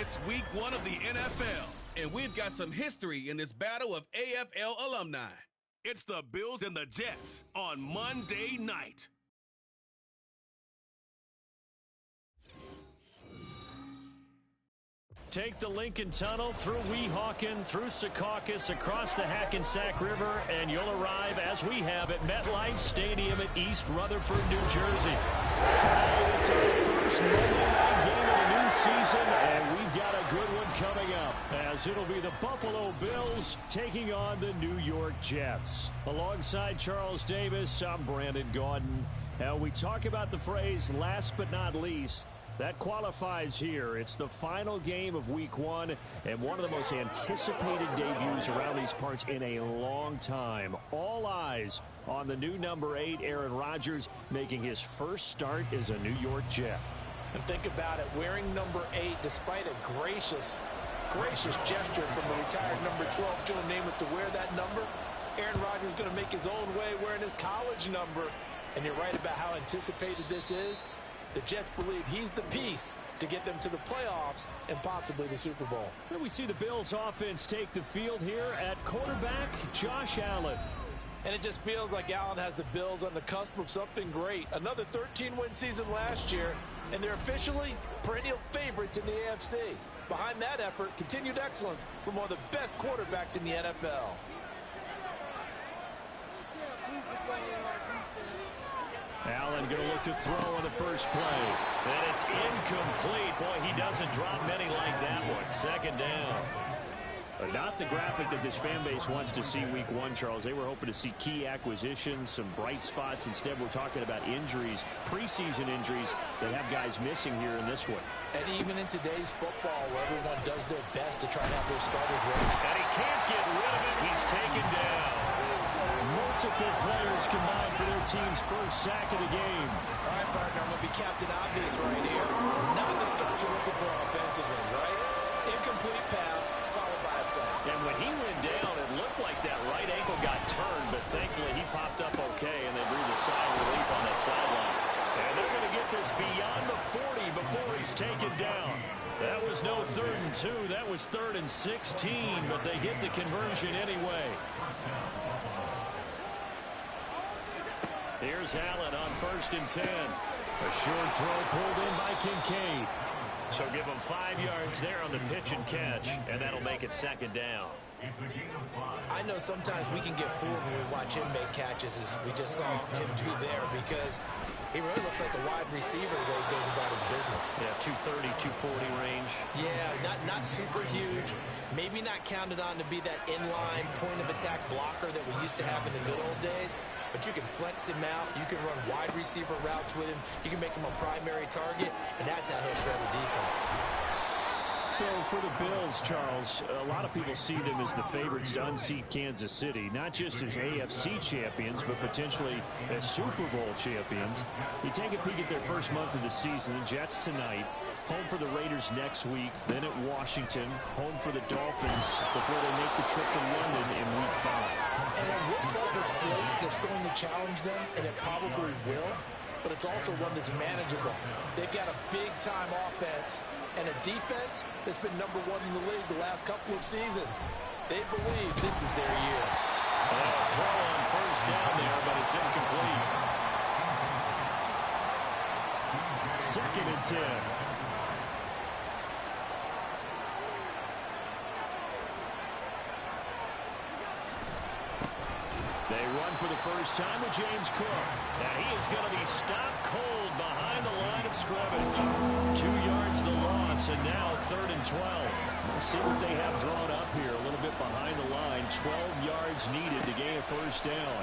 It's week 1 of the NFL, and we've got some history in this battle of AFL alumni. It's the Bills and the Jets on Monday night. Take the Lincoln Tunnel through Weehawken, through Secaucus, across the Hackensack River, and you'll arrive, as we have, at MetLife Stadium at East Rutherford, New Jersey. Tonight, it's our first Monday night game of the new season, and we've got a good one coming up, as it'll be the Buffalo Bills taking on the New York Jets. Alongside Charles Davis, I'm Brandon Gaudin. Now, we talk about the phrase last but not least. That qualifies here. It's the final game of week 1 and one of the most anticipated debuts around these parts in a long time. All eyes on the new number 8, Aaron Rodgers, making his first start as a New York Jet. And think about it, wearing number 8, despite a gracious gesture from the retired number 12, Joe Namath, to wear that number, Aaron Rodgers is going to make his own way wearing his college number. And you're right about how anticipated this is. The Jets believe he's the piece to get them to the playoffs and possibly the Super Bowl. And we see the Bills offense take the field here at quarterback, Josh Allen. And it just feels like Allen has the Bills on the cusp of something great. Another 13-win season last year, and they're officially perennial favorites in the AFC. Behind that effort, continued excellence from one of the best quarterbacks in the NFL. Allen going to look to throw on the first play. And it's incomplete. Boy, he doesn't drop many like that one. Second down. Not the graphic that this fan base wants to see week 1, Charles. They were hoping to see key acquisitions, some bright spots. Instead, we're talking about injuries, preseason injuries that have guys missing here in this one. And even in today's football, where everyone does their best to try to have their starters ready. And he can't get rid of it. He's taken down. Multiple players combined for their team's first sack of the game. All right, partner, I'm going to be Captain Obvious right here. Not the start you're looking for offensively, right? Incomplete pass, followed by a sack. And when he went down, it looked like that right ankle got turned, but thankfully he popped up okay, and they breathed a sigh of relief on that sideline. And they're going to get this beyond the 40 before he's taken down. That was no 3rd and 2. That was 3rd and 16, but they get the conversion anyway. Here's Allen on 1st and 10. A short throw pulled in by Kincaid. So give him 5 yards there on the pitch and catch, and that'll make it 2nd down. I know sometimes we can get fooled when we watch him make catches, as we just saw him do there, because he really looks like a wide receiver the way he goes about his business. Yeah, 230, 240 range. Yeah, not super huge. Maybe not counted on to be that inline point-of-attack blocker that we used to have in the good old days. But you can flex him out. You can run wide receiver routes with him. You can make him a primary target, and that's how he'll shred the defense. So for the Bills, Charles, a lot of people see them as the favorites to unseat Kansas City, not just as AFC champions, but potentially as Super Bowl champions. You take a peek at their first month of the season, the Jets tonight, home for the Raiders next week, then at Washington, home for the Dolphins before they make the trip to London in week 5. And it looks like a slate that's going to challenge them, and it probably will, but it's also one that's manageable. They've got a big-time offense and a defense that's been number 1 in the league the last couple of seasons. They believe this is their year. Throw on 1st down there, but it's incomplete. 2nd and 10. They run for the first time with James Cook. Now he is going to be stopped cold behind the line of scrimmage. 2 yards the loss, and now 3rd and 12. We'll see what they have drawn up here. A little bit behind the line. 12 yards needed to gain a first down.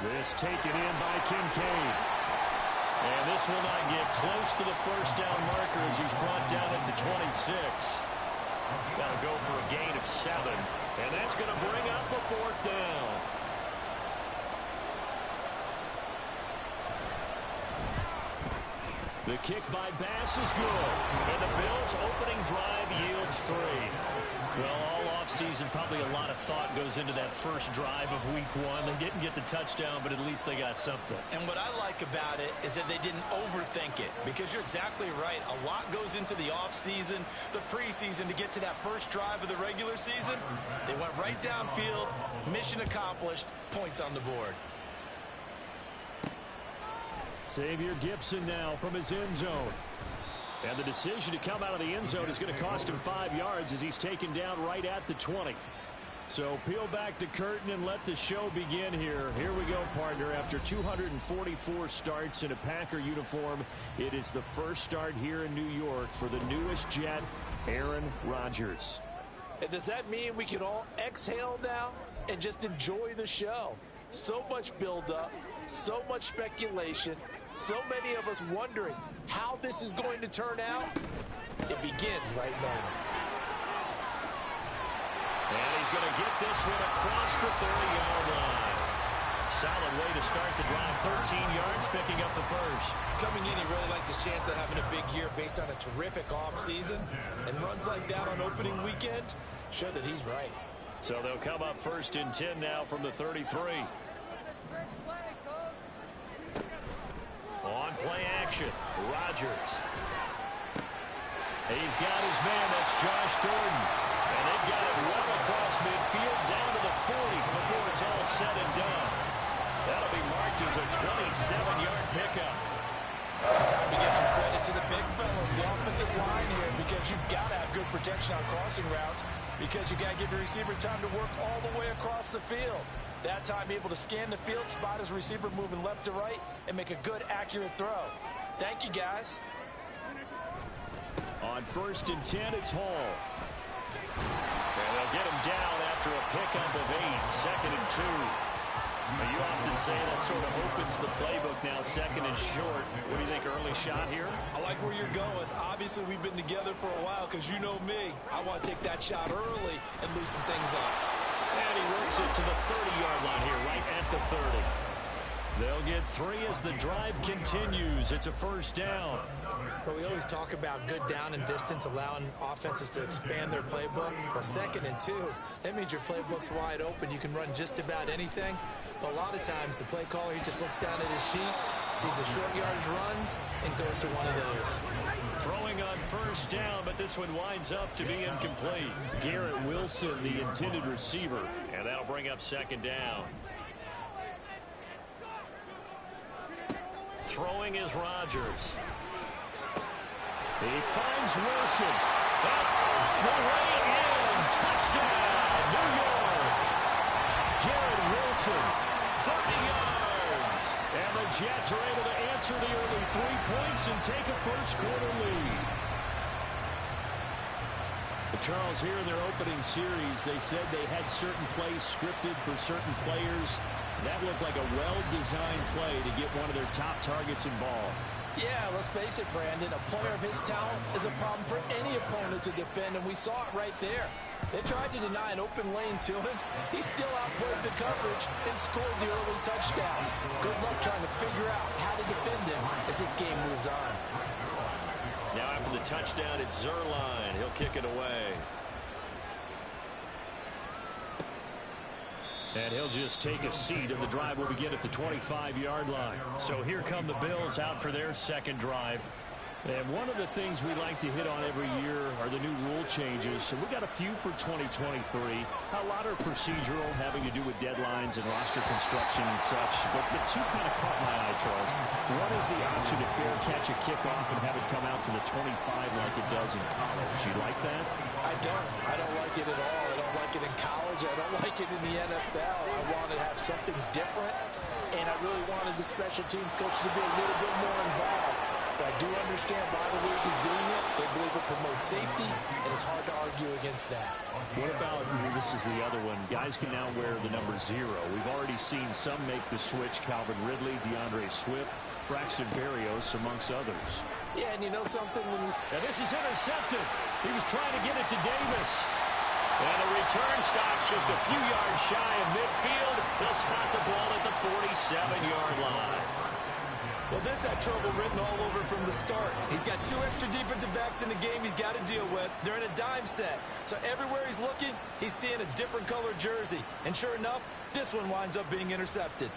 This taken in by Kincaid. And this will not get close to the first down marker as he's brought down at the 26. That'll go for a gain of 7. And that's going to bring up a 4th down. The kick by Bass is good. And the Bills' opening drive yields 3. Well, all offseason, probably a lot of thought goes into that first drive of week 1. They didn't get the touchdown, but at least they got something. And what I like about it is that they didn't overthink it, because you're exactly right. A lot goes into the offseason, the preseason, to get to that first drive of the regular season. They went right downfield, mission accomplished, points on the board. Xavier Gibson now from his end zone. And the decision to come out of the end zone is going to cost him 5 yards as he's taken down right at the 20. So peel back the curtain and let the show begin here. Here we go, partner. After 244 starts in a Packer uniform, it is the first start here in New York for the newest Jet, Aaron Rodgers. And does that mean we can all exhale now and just enjoy the show? So much build-up, so much speculation, so many of us wondering how this is going to turn out. It begins right now. And he's going to get this one across the 30-yard line. Solid way to start the drive. 13 yards, picking up the first. Coming in, he really liked his chance of having a big year based on a terrific offseason. And runs like that on opening weekend show that he's right. So they'll come up first and 10 now from the 33. On play action, Rodgers. He's got his man, that's Josh Gordon. And they've got it well across midfield, down to the 40 before it's all said and done. That'll be marked as a 27-yard pickup. Time to give some credit to the big fellas, the offensive line here, because you've got to have good protection on crossing routes, because you've got to give your receiver time to work all the way across the field. That time able to scan the field, spot his receiver moving left to right, and make a good, accurate throw. Thank you, guys. On first and 10, it's Hall. And they'll get him down after a pickup of 8, second and 2. You often say that sort of opens the playbook now, second and short. What do you think, early shot here? I like where you're going. Obviously, we've been together for a while, because you know me. I want to take that shot early and loosen things up. And he works it to the 30-yard line here, right at the 30. They'll get 3 as the drive continues. It's a first down. But we always talk about good down and distance, allowing offenses to expand their playbook. Well, second and 2, that means your playbook's wide open. You can run just about anything. But a lot of times, the play caller, he just looks down at his sheet, sees the short yardage runs, and goes to one of those. Throwing on first down, but this one winds up to be incomplete. Garrett Wilson, the intended receiver, and that'll bring up second down. Throwing is Rodgers. He finds Wilson. Up the way in. Touchdown, New York. Garrett Wilson, 30 yards. And the Jets are able to answer the early 3 points and take a first-quarter lead. Charles, here in their opening series, they said they had certain plays scripted for certain players. That looked like a well-designed play to get one of their top targets involved. Yeah, let's face it, Brandon. A player of his talent is a problem for any opponent to defend, and we saw it right there. They tried to deny an open lane to him. He still outplayed the coverage and scored the early touchdown. Good luck trying to figure out how to defend him as this game moves on. Now after the touchdown, it's Zuerlein. He'll kick it away. And he'll just take a seat, and the drive will begin at the 25-yard line. So here come the Bills out for their second drive. And one of the things we like to hit on every year are the new rule changes. And we got a few for 2023. A lot are procedural, having to do with deadlines and roster construction and such. But the two kind of caught my eye, Charles. One is the option to fair catch a kickoff and have it come out to the 25 like it does in college. You like that? I don't like it at all. I don't like it in college. I don't like it in the NFL. I want to have something different. And I really wanted the special teams coach to be a little bit more involved. But I do understand why the league is doing it. They believe it promotes safety, and it's hard to argue against that. What about, this is the other one, guys can now wear the number 0. We've already seen some make the switch, Calvin Ridley, DeAndre Swift, Braxton Berrios, amongst others. Yeah, and you know something? And this is intercepted. He was trying to get it to Davis. And the return stops just a few yards shy of midfield. They'll spot the ball at the 47-yard line. Well, this had trouble written all over from the start. He's got 2 extra defensive backs in the game he's got to deal with. They're in a dime set. So everywhere he's looking, he's seeing a different color jersey. And sure enough, this one winds up being intercepted.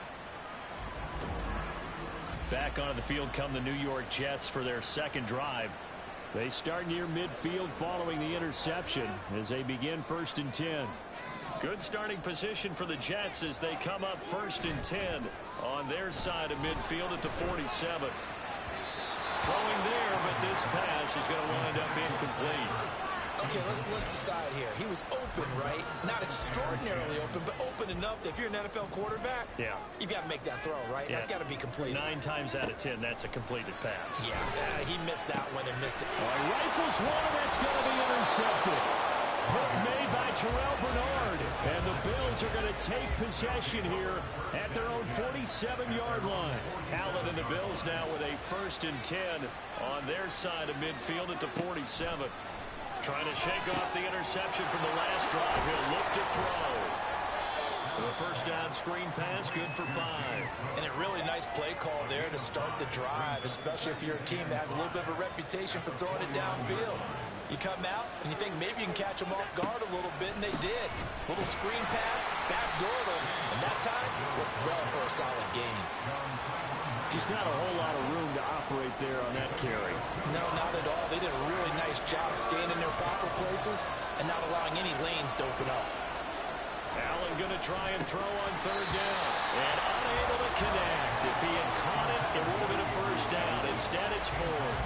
Back onto the field come the New York Jets for their second drive. They start near midfield following the interception as they begin 1st and 10. Good starting position for the Jets as they come up 1st and 10 on their side of midfield at the 47. Throwing there, but this pass is going to wind up incomplete. Okay, let's decide here. He was open, right? Not extraordinarily open, but open enough that if you're an NFL quarterback, you've got to make that throw, right? Yeah. That's got to be completed. 9 times out of 10, that's a completed pass. Yeah, he missed that one and missed it. Rifles one, and that's going to be intercepted. Hook made by Terrell Bernard. And the Bills are going to take possession here at their own 47-yard line. Allen and the Bills now with a 1st and 10 on their side of midfield at the 47. Trying to shake off the interception from the last drive. He'll look to throw. The first down screen pass, good for 5. And a really nice play call there to start the drive, especially if you're a team that has a little bit of a reputation for throwing it downfield. You come out and you think maybe you can catch them off guard a little bit, and they did. Little screen pass, backdoor them, and that time worked well for a solid gain. Just not a whole lot of room to operate there on that carry. No, not at all. They did a really nice job staying in their proper places and not allowing any lanes to open up. Allen going to try and throw on 3rd down. And unable to connect. If he had caught it, it would have been a 1st down. Instead, it's 4th.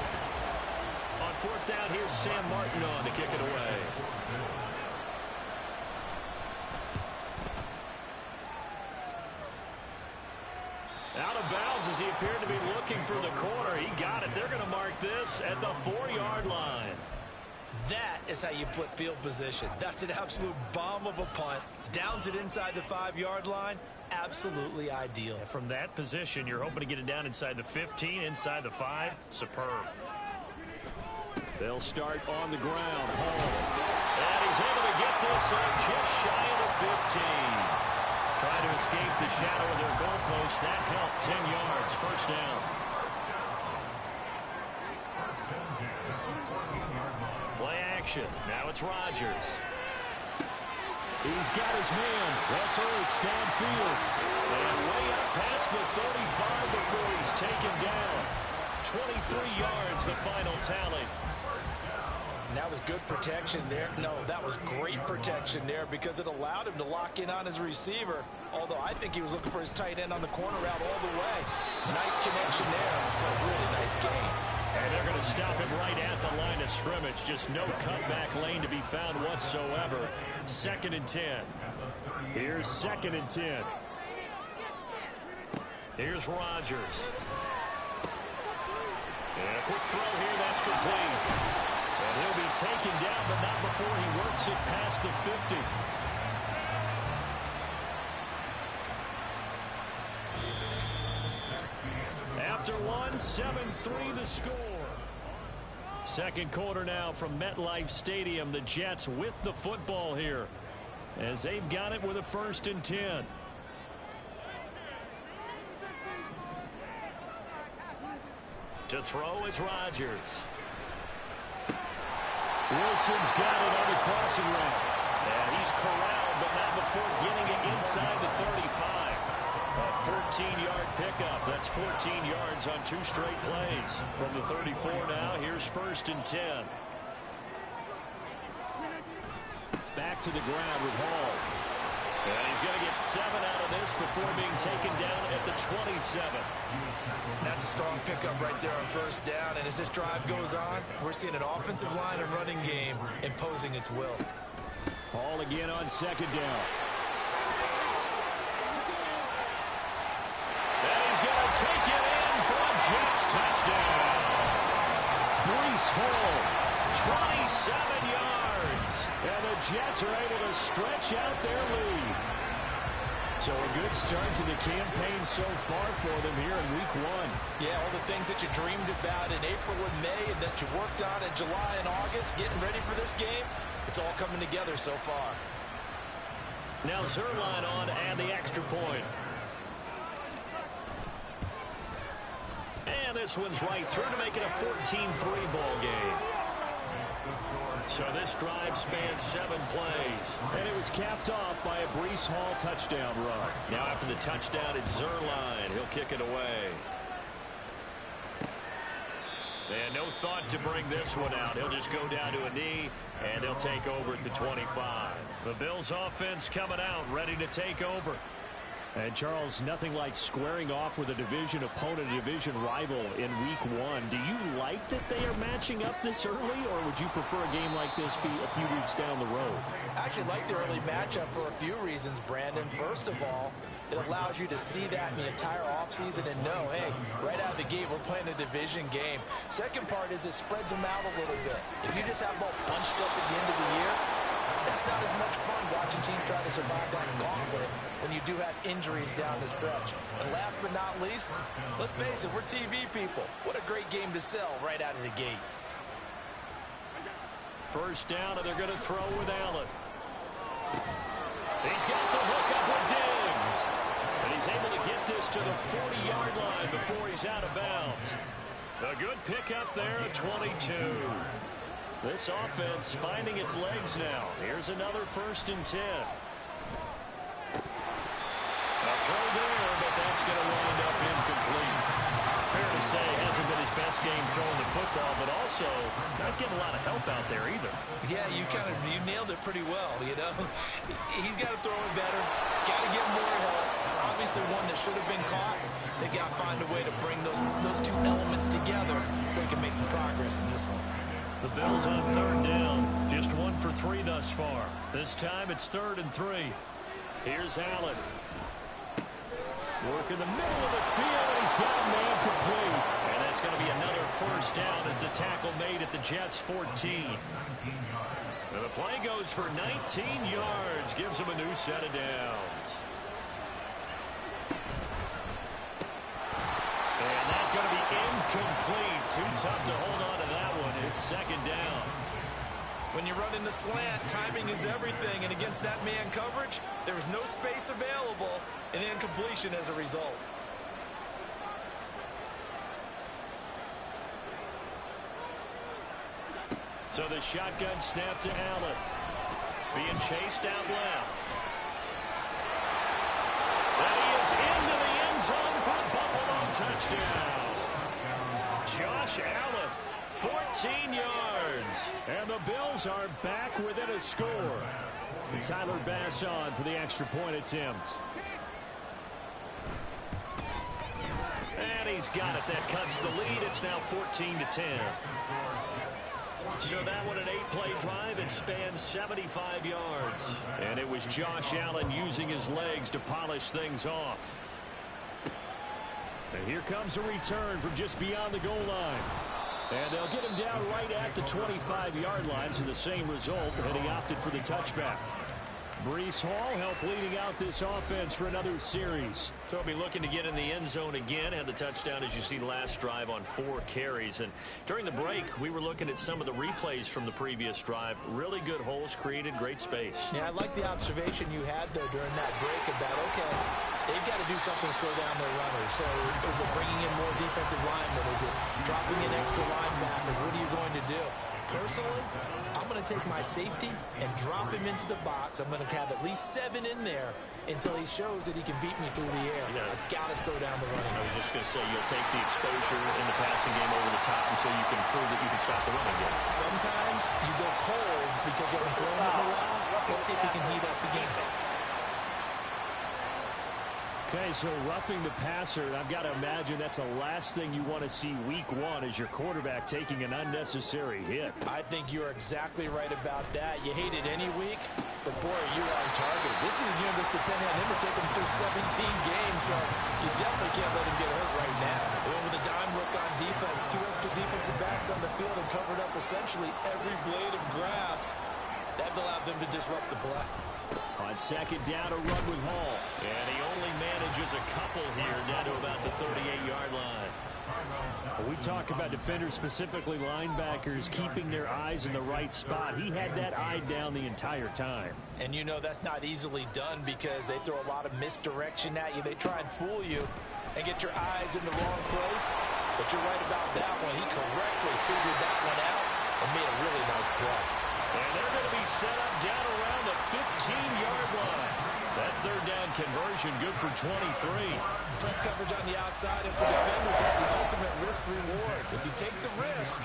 On 4th down, here's Sam Martin on to kick it away. Out of bounds as he appeared to be looking for the corner. He got it. They're going to mark this at the 4-yard line. That is how you flip field position. That's an absolute bomb of a punt. Downs it inside the 5-yard line. Absolutely ideal. From that position, you're hoping to get it down inside the 15, inside the 5. Superb. They'll start on the ground. And he's able to get this on just shy of the 15. Trying to escape the shadow of their goalpost. That helped. 10 yards. 1st down. Play action. Now it's Rodgers. He's got his man. That's Ertz downfield. And way up past the 35 before he's taken down. 23 yards, the final tally. And that was good protection there. No, that was great protection there because it allowed him to lock in on his receiver. Although I think he was looking for his tight end on the corner route all the way. Nice connection there for a really nice game. And they're going to stop him right at the line of scrimmage. Just no cutback lane to be found whatsoever. 2nd and 10. Here's 2nd and 10. Here's Rodgers. And a quick throw here. That's complete. And he'll be taken down, but not before he works it past the 50. After 7-3 the score. Second quarter now from MetLife Stadium. The Jets with the football here as they've got it with a 1st and 10. To throw is Rodgers. Wilson's got it on the crossing route. And he's corralled, but not before getting it inside the 35. A 14-yard pickup. That's 14 yards on 2 straight plays. From the 34 now, here's 1st and 10. Back to the ground with Hall. And he's going to get 7 out of this before being taken down at the 27. That's a strong pickup right there on 1st down. And as this drive goes on, we're seeing an offensive line and running game imposing its will. Hall again on 2nd down. And he's going to take it in for a Jets touchdown. Breece Hall, 27 yards. And the Jets are able to stretch out their lead. So a good start to the campaign so far for them here in week 1. Yeah, all the things that you dreamed about in April and May and that you worked on in July and August, getting ready for this game, it's all coming together so far. Now Zerline on and the extra point. And this one's right through to make it a 14-3 ball game. So this drive spans 7 plays. And it was capped off by a Breece Hall touchdown run. Now after the touchdown, it's Zerline. He'll kick it away. And no thought to bring this one out. He'll just go down to a knee, and he'll take over at the 25. The Bills offense coming out, ready to take over. And, Charles, nothing like squaring off with a division opponent, a division rival in Week 1. Do you like that they are matching up this early, or would you prefer a game like this be a few weeks down the road? I actually like the early matchup for a few reasons, Brandon. First of all, it allows you to see that in the entire offseason and know, hey, right out of the gate, we're playing a division game. Second part is it spreads them out a little bit. If you just have them all bunched up at the end of the year, that's not as much fun watching teams try to survive that gauntlet when you do have injuries down the stretch. And last but not least, let's face it, we're TV people. What a great game to sell right out of the gate. First down, and they're going to throw with Allen. He's got the hook up with Diggs. And he's able to get this to the 40-yard line before he's out of bounds. A good pickup there at 22. This offense finding its legs now. Here's another 1st and 10. A throw there, but that's going to wind up incomplete. Fair to say, hasn't been his best game throwing the football, but also not getting a lot of help out there either. Yeah, you nailed it pretty well, you know. He's got to throw it better, got to get more help. Obviously one that should have been caught. They got to find a way to bring those two elements together so they can make some progress in this one. The Bills on 3rd down. Just 1 for 3 thus far. This time it's 3rd and 3. Here's Allen. Work in the middle of the field, and he's got a man complete. And that's going to be another 1st down as the tackle made at the Jets' 14. And the play goes for 19 yards. Gives him a new set of downs. And that's going to be incomplete. Too tough to hold on to that one. It's 2nd down. When you run in the slant, timing is everything, and against that man coverage, there was no space available, and incompletion as a result. So the shotgun snap to Allen. Being chased out left. And he is into the end zone for a Buffalo touchdown. Josh Allen, 14 yards. And the Bills are back within a score. And Tyler Bass on for the extra point attempt. And he's got it. That cuts the lead. It's now 14-10. So that one, an 8-play drive. It spans 75 yards. And it was Josh Allen using his legs to polish things off. And here comes a return from just beyond the goal line. And they'll get him down right at the 25-yard line, so the same result, and he opted for the touchback. Breece Hall helped leading out this offense for another series. They'll be looking to get in the end zone again. Had the touchdown, as you see, last drive on 4 carries. And during the break, we were looking at some of the replays from the previous drive. Really good holes created, great space. Yeah, I like the observation you had, though, during that break about, okay, they've got to do something to slow down their runners. So is it bringing in more defensive linemen? Is it dropping in extra linebackers? What are you going to do? Personally, I'm going to take my safety and drop him into the box. I'm going to have at least 7 in there until he shows that he can beat me through the air. Yeah. I've got to slow down the running. I was just going to say, you'll take the exposure in the passing game over the top until you can prove that you can stop the running game. Sometimes you go cold because you haven't thrown it in a while. Let's see if he can heat up the game. Okay, so roughing the passer, I've got to imagine that's the last thing you want to see week 1 is your quarterback taking an unnecessary hit. I think you're exactly right about that. You hate it any week, but boy, you are on target. This is a game that's depending on him to take him through 17 games, so you definitely can't let him get hurt right now. They went with a dime look on defense, 2 extra defensive backs on the field and covered up essentially every blade of grass. That allowed them to disrupt the play. On 2nd down, a run with Hall. And he only manages a couple here down to about the 38-yard line. We talk about defenders, specifically linebackers, keeping their eyes in the right spot. He had that eye down the entire time. And you know that's not easily done because they throw a lot of misdirection at you. They try and fool you. and get your eyes in the wrong place. But you're right about that one. He correctly figured that one out and made a really nice play. And they're going to be set up down around the 15-yard line. That third down conversion good for 23. Press coverage on the outside, and for defenders, that's the ultimate risk-reward. If you take the risk,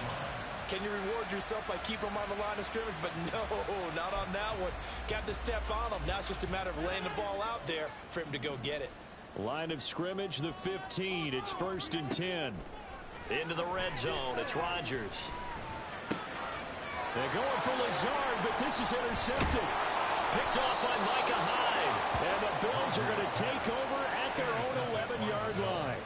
can you reward yourself by keeping them on the line of scrimmage? But no, not on that one. Got the step on them. Now it's just a matter of laying the ball out there for him to go get it. Line of scrimmage, the 15. It's 1st and 10. Into the red zone. It's Rodgers. They're going for Lazard, but this is intercepted. Picked off by Micah Hyde. And the Bills are going to take over at their own 11-yard line.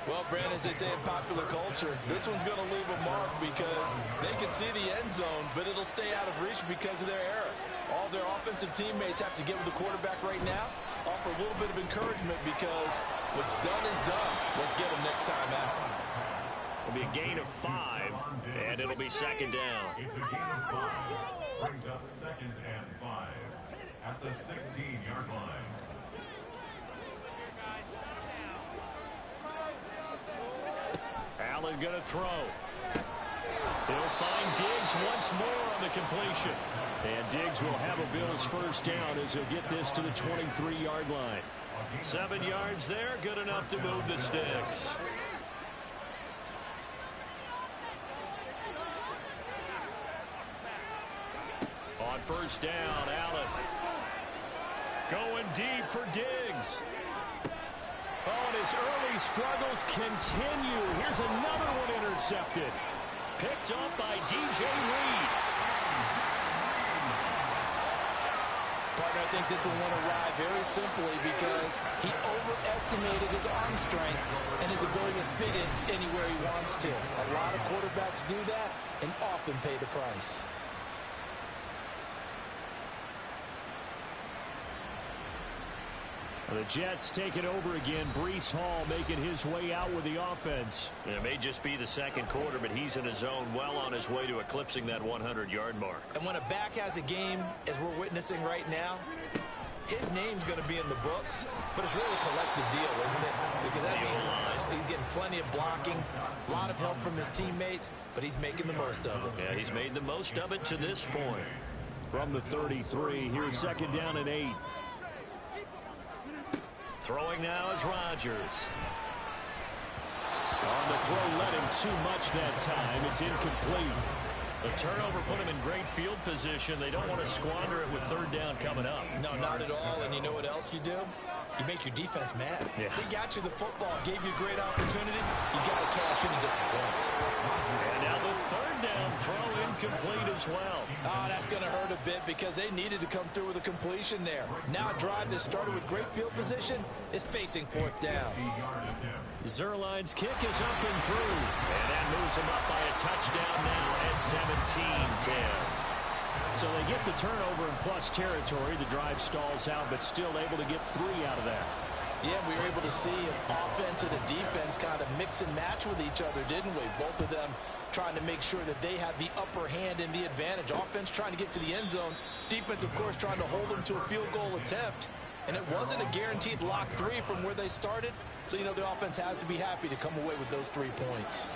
Well, Brandon, as they say in popular culture, this one's going to leave a mark because they can see the end zone, but it'll stay out of reach because of their error. All their offensive teammates have to get with the quarterback right now, offer a little bit of encouragement because what's done is done. Let's get them next time out. It'll be a gain of 5, and it'll be 2nd down. It's a gain of 5. Brings up 2nd and 5 at the 16-yard line. Allen going to throw. He'll find Diggs once more on the completion. And Diggs will have a Bills first down as he'll get this to the 23-yard line. 7 yards there, good enough to move the sticks. On first down, Allen. Going deep for Diggs. Oh, and his early struggles continue. Here's another one intercepted. Picked up by DJ Reed. Partner, I think this one won't arrive very simply because he overestimated his arm strength and his ability to fit in anywhere he wants to. A lot of quarterbacks do that and often pay the price. The Jets take it over again. Breece Hall making his way out with the offense. It may just be the second quarter, but he's in his zone, well on his way to eclipsing that 100-yard mark. And when a back has a game, as we're witnessing right now, his name's going to be in the books, but it's really a collective deal, isn't it? Because that means he's getting plenty of blocking, a lot of help from his teammates, but he's making the most of it. Yeah, he's made the most of it to this point. From the 33, here's 2nd down and 8. Throwing now is Rodgers. On the throw, letting too much that time. It's incomplete. The turnover put him in great field position. They don't want to squander it with 3rd down coming up. No, not at all. And you know what else you do? You make your defense mad. Yeah. They got you the football, gave you a great opportunity. You got to cash in and get some points. And now the 3rd down throw incomplete as well. Oh, that's going to hurt a bit because they needed to come through with a completion there. Now a drive that started with great field position is facing 4th down. Zerline's kick is up and through. And that moves him up by a touchdown now at 17-10. So they get the turnover in plus territory. The drive stalls out, but still able to get 3 out of that. Yeah, we were able to see an offense and a defense kind of mix and match with each other, didn't we? Both of them trying to make sure that they have the upper hand and the advantage. Offense trying to get to the end zone. Defense, of course, trying to hold them to a field goal attempt. And it wasn't a guaranteed lock 3 from where they started. So, you know, the offense has to be happy to come away with those 3 points.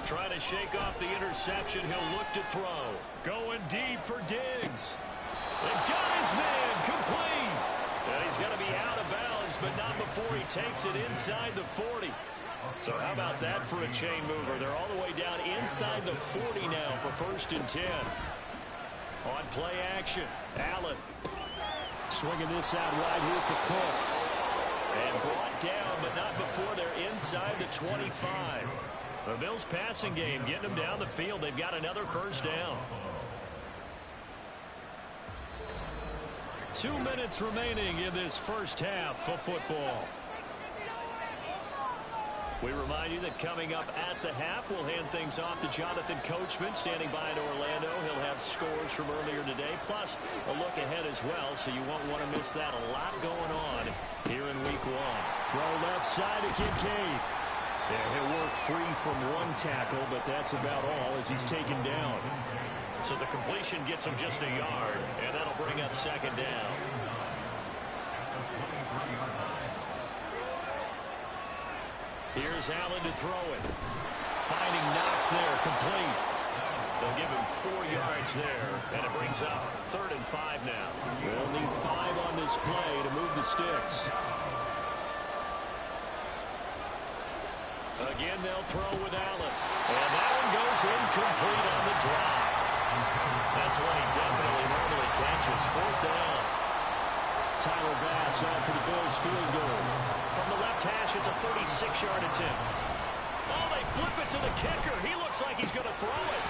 Trying to shake off the interception. He'll look to throw. Going deep for Diggs. And got his man complete. And he's going to be out of bounds, but not before he takes it inside the 40. So how about that for a chain mover? They're all the way down inside the 40 now for 1st and 10. On play action, Allen swinging this out wide here for Cook. And brought down, but not before they're inside the 25. The Bills passing game getting them down the field. They've got another 1st down. 2 minutes remaining in this first half of football. We remind you that coming up at the half, we'll hand things off to Jonathan Coachman standing by in Orlando. He'll have scores from earlier today, plus a look ahead as well, so you won't want to miss that. A lot going on here in week 1. Throw left side to Kincaid. Yeah, he'll work free from 1 tackle, but that's about all as he's taken down. So the completion gets him just a yard, and that'll bring up second down. Here's Allen to throw it. Finding Knox there, complete. They'll give him 4 yards there, and it brings up 3rd and 5 now. They'll need 5 on this play to move the sticks. Again, they'll throw with Allen. And that one goes incomplete on the drop. That's one he definitely normally catches. 4th down. Tyler Bass out for the Bills field goal. From the left hash, it's a 36-yard attempt. Oh, they flip it to the kicker. He looks like he's going to throw it.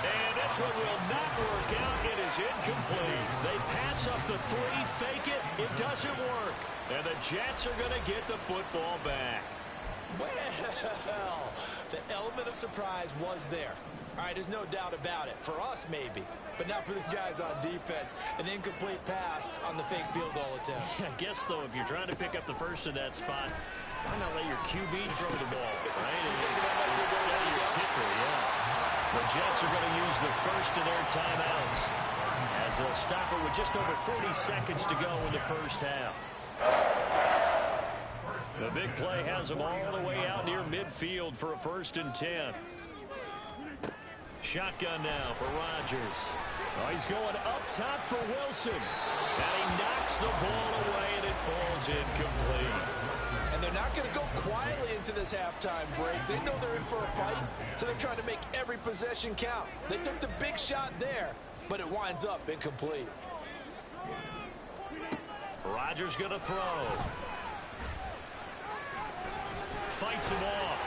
And this one will not work out. It is incomplete. They pass up the 3, fake it. It doesn't work. And the Jets are going to get the football back. Well, the element of surprise was there. All right, there's no doubt about it. For us, maybe, but not for the guys on defense. An incomplete pass on the fake field goal attempt. I guess, though, if you're trying to pick up the first in that spot, why not let your QB throw the ball, right? Instead of your kicker, yeah. The Jets are going to use the first of their timeouts as they'll stop it with just over 40 seconds to go in the first half. The big play has them all the way out near midfield for a 1st and 10. Shotgun now for Rodgers. Oh, he's going up top for Wilson. And he knocks the ball away, and it falls incomplete. And they're not going to go quietly into this halftime break. They know they're in for a fight, so they're trying to make every possession count. They took the big shot there, but it winds up incomplete. Rodgers going to throw. Fights him off.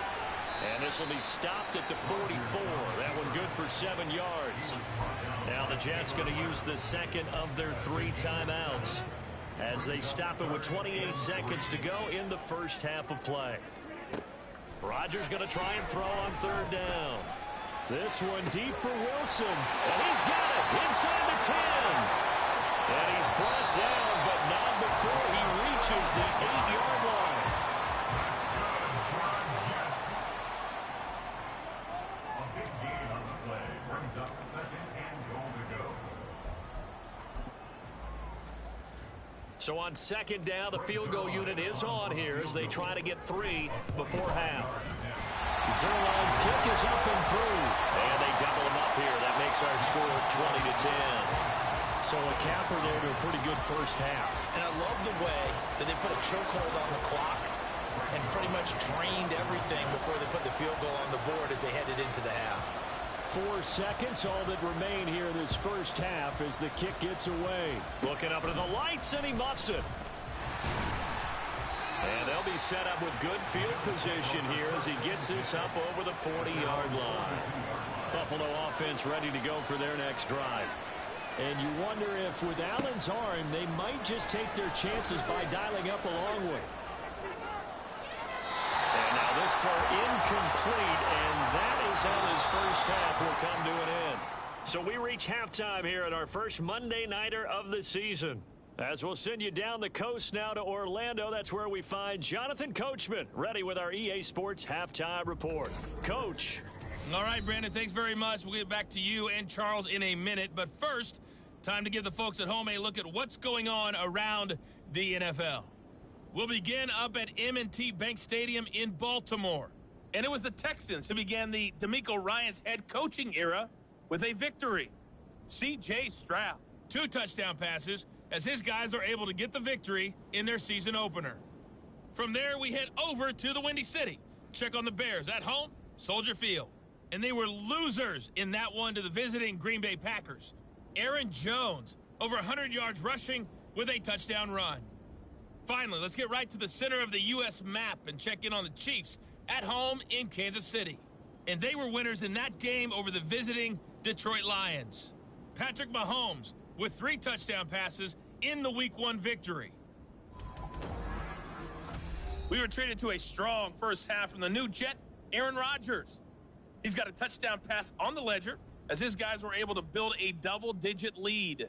And this will be stopped at the 44. That one good for 7 yards. Now the Jets going to use the second of their 3 timeouts as they stop it with 28 seconds to go in the first half of play. Rodgers going to try and throw on 3rd down. This one deep for Wilson. And he's got it inside the 10. And he's brought down, but not before he reaches the 8-yard line. So on 2nd down, the field goal unit is on here as they try to get 3 before half. Zerline's kick is up and through. And they double him up here. That makes our score 20-10. So a capper there to a pretty good first half. And I love the way that they put a chokehold on the clock and pretty much drained everything before they put the field goal on the board as they headed into the half. 4 seconds, all that remain here in this first half as the kick gets away. Looking up into the lights, and he muffs it. And they'll be set up with good field position here as he gets this up over the 40-yard line. Buffalo offense ready to go for their next drive. And you wonder if with Allen's arm, they might just take their chances by dialing up a long way. And now this throw incomplete, and that is how this first half will come to an end. So we reach halftime here at our first Monday Nighter of the season. As we'll send you down the coast now to Orlando, that's where we find Jonathan Coachman, ready with our EA Sports Halftime Report. Coach. All right, Brandon, thanks very much. We'll get back to you and Charles in a minute. But first, time to give the folks at home a look at what's going on around the NFL. We'll begin up at M&T Bank Stadium in Baltimore. And it was the Texans who began the DeMeco Ryans head coaching era with a victory. C.J. Stroud, 2 touchdown passes as his guys are able to get the victory in their season opener. From there, we head over to the Windy City. Check on the Bears at home, Soldier Field. And they were losers in that one to the visiting Green Bay Packers. Aaron Jones, over 100 yards rushing with a touchdown run. Finally, let's get right to the center of the U.S. map and check in on the Chiefs at home in Kansas City. And they were winners in that game over the visiting Detroit Lions. Patrick Mahomes with 3 touchdown passes in the Week 1 victory. We were treated to a strong first half from the new Jet, Aaron Rodgers. He's got a touchdown pass on the ledger as his guys were able to build a double-digit lead.